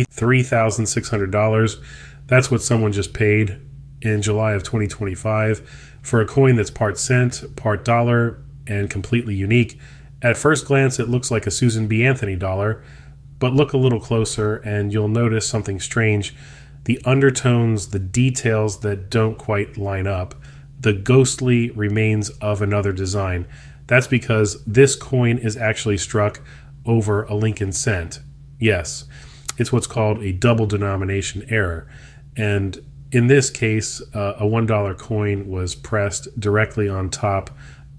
$3,600. That's what someone just paid in July of 2025 for a coin that's part cent, part dollar, and completely unique. At first glance, it looks like a Susan B. Anthony dollar, but look a little closer and you'll notice something strange. The undertones, the details that don't quite line up, the ghostly remains of another design. That's because this coin is actually struck over a Lincoln cent. Yes, it's what's called a double denomination error. And in this case, a $1 coin was pressed directly on top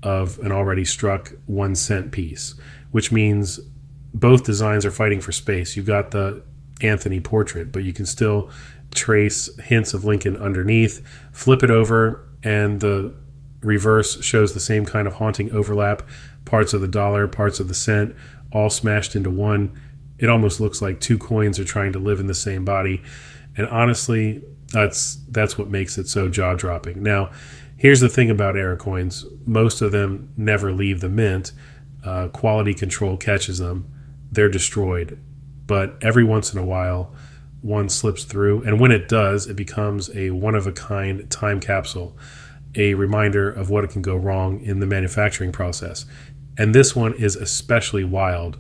of an already struck 1 cent piece, which means both designs are fighting for space. You've got the Anthony portrait, but you can still trace hints of Lincoln underneath. Flip it over, and the reverse shows the same kind of haunting overlap. Parts of the dollar, parts of the cent, all smashed into one. It almost looks like two coins are trying to live in the same body. And honestly, that's what makes it so jaw-dropping. Now, here's the thing about error coins. Most of them never leave the mint. Quality control catches them. They're destroyed. But every once in a while, one slips through. And when it does, it becomes a one-of-a-kind time capsule, a reminder of what can go wrong in the manufacturing process. And this one is especially wild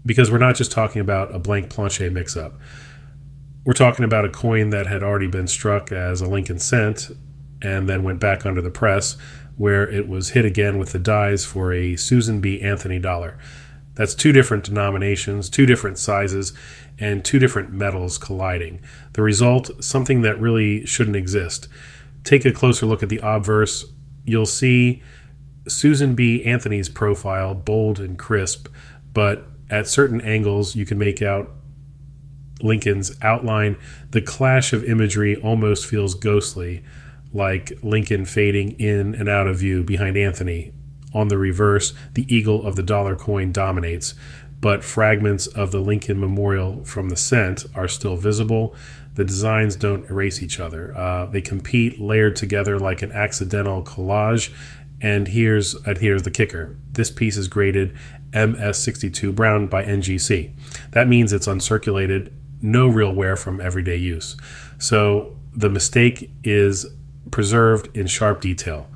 because we're not just talking about a blank planche mix-up. We're talking about a coin that had already been struck as a Lincoln cent and then went back under the press, where it was hit again with the dies for a Susan B. Anthony dollar. That's two different denominations, two different sizes, and two different metals colliding. The result, something that really shouldn't exist. Take a closer look at the obverse. You'll see Susan B. Anthony's profile, bold and crisp, but at certain angles you can make out Lincoln's outline. The clash of imagery almost feels ghostly, like Lincoln fading in and out of view behind Anthony. On the reverse, the eagle of the dollar coin dominates, but fragments of the Lincoln memorial from the cent are still visible. The designs don't erase each other. They compete layered together like an accidental collage. And here's the kicker. This piece is graded MS62 Brown by NGC. That means it's uncirculated, no real wear from everyday use. So the mistake is preserved in sharp detail.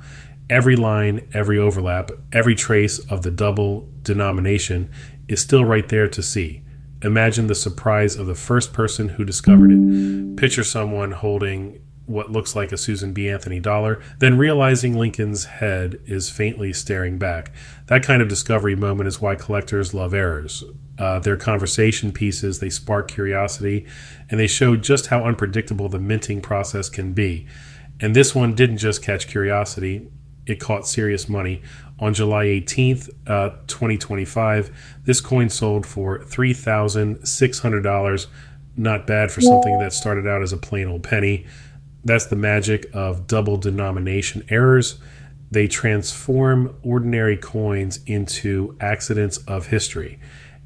Every line, every overlap, every trace of the double denomination is still right there to see. Imagine the surprise of the first person who discovered it. Picture someone holding what looks like a Susan B. Anthony dollar, then realizing Lincoln's head is faintly staring back. That kind of discovery moment is why collectors love errors. They're conversation pieces, they spark curiosity, and they show just how unpredictable the minting process can be. And this one didn't just catch curiosity, it caught serious money. On July 18th, 2025, this coin sold for $3,600. Not bad for something that started out as a plain old penny. That's the magic of double denomination errors. They transform ordinary coins into accidents of history.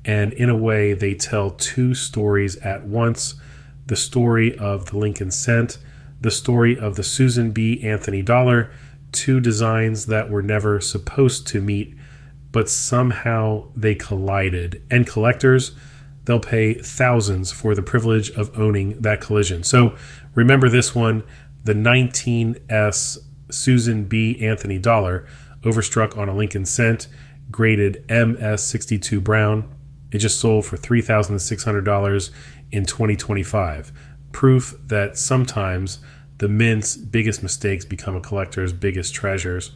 And in a way, they tell two stories at once. The story of the Lincoln cent, the story of the Susan B. Anthony dollar, two designs that were never supposed to meet, but somehow they collided. And collectors, they'll pay thousands for the privilege of owning that collision. So remember this one, the 19S Susan B. Anthony dollar, overstruck on a Lincoln cent, graded MS62 Brown. It just sold for $3,600 in 2025. Proof that sometimes the mint's biggest mistakes become a collector's biggest treasures.